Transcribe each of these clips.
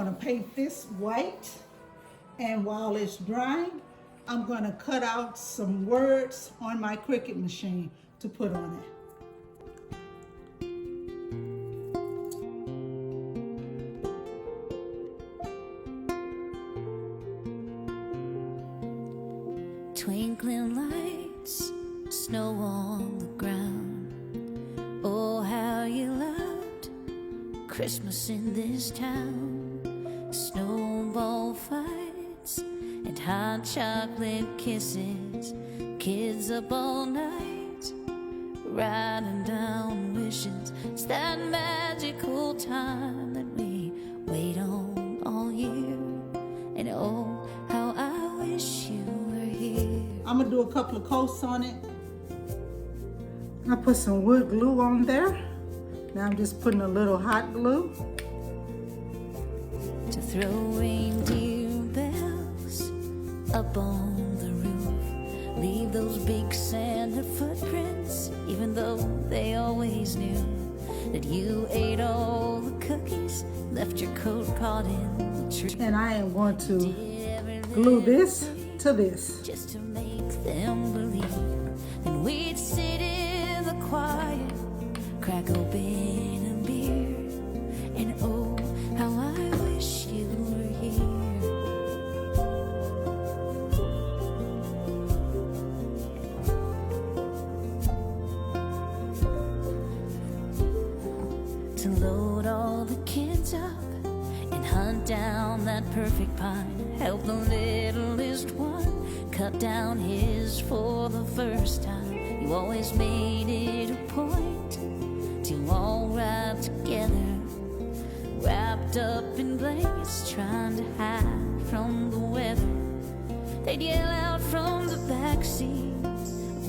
going to paint this white, and while it's drying, I'm going to cut out some words on my Cricut machine to put on it. Twinkling lights, snow on the ground. Oh, how you loved Christmas in this town. Snowball fights and hot chocolate kisses. Kids up all night, writing down wishes. It's that magical time that we wait on all year. And oh, how I wish you were here. I'm going to do a couple of coats on it. I put some wood glue on there. Now I'm just putting a little hot glue. To throw reindeer bells up on the roof. Leave those big Santa footprints, even though they always knew that you ate all the cookies, left your coat caught in the tree. And I am going to glue this to this. Just to make them believe. And we'd sit in the quiet, crack open a beer, and oh, how I wish you were here. To load all the kids up and hunt down that perfect pine, help the littlest one cut down his for the first time. You always made it a point to all ride together, wrapped up in blankets, trying to hide from the weather. They'd yell out from the backseat,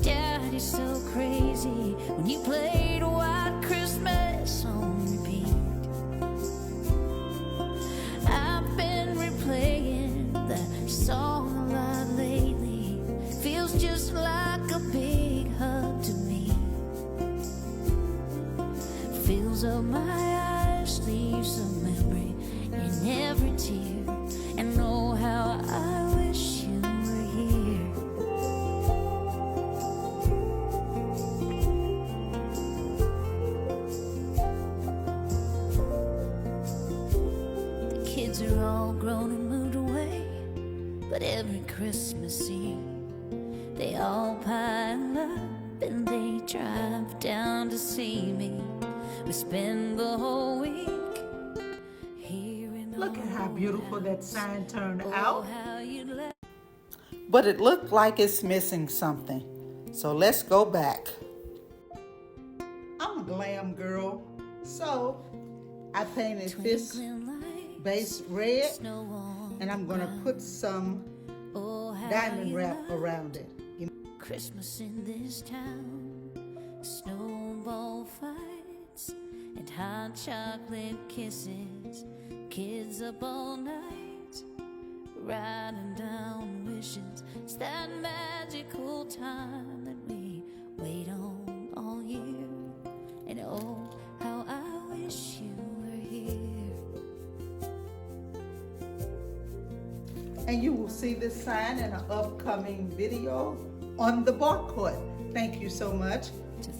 "Daddy's so crazy," when you played White Christmas on repeat. I've been replaying that song a lot lately. Feels just like a big hug to me. Fills up my eyes, leaves a memory in every tear. And oh, how I wish you were here. The kids are all grown and moved away, but every Christmas Eve they all pile up and they drive down to see me. We spend the whole week here in Look at how beautiful that sign turned Oh, out. how you left. But it looked like it's missing something. So let's go back. I'm a glam girl. So I painted this Twinkling lights, base red, snow on and I'm gonna put some oh, how diamond you wrap love around it. Christmas in this town. Snowball fights and hot chocolate kisses. Kids up all night, writing down wishes. It's that magical time that we wait on all year. And oh, how I wish you were here. And you will see this sign in an upcoming video on the barcode. Thank you so much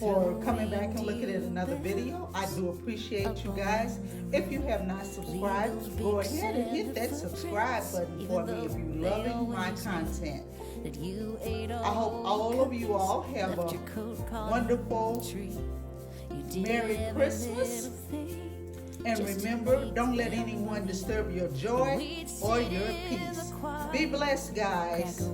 for coming back and looking at another video. I do appreciate you guys. If you have not subscribed, go ahead and hit that subscribe button for me if you're loving my content. I hope all of you all have a wonderful Merry Christmas. And remember, don't let anyone disturb your joy or your peace. Be blessed, guys.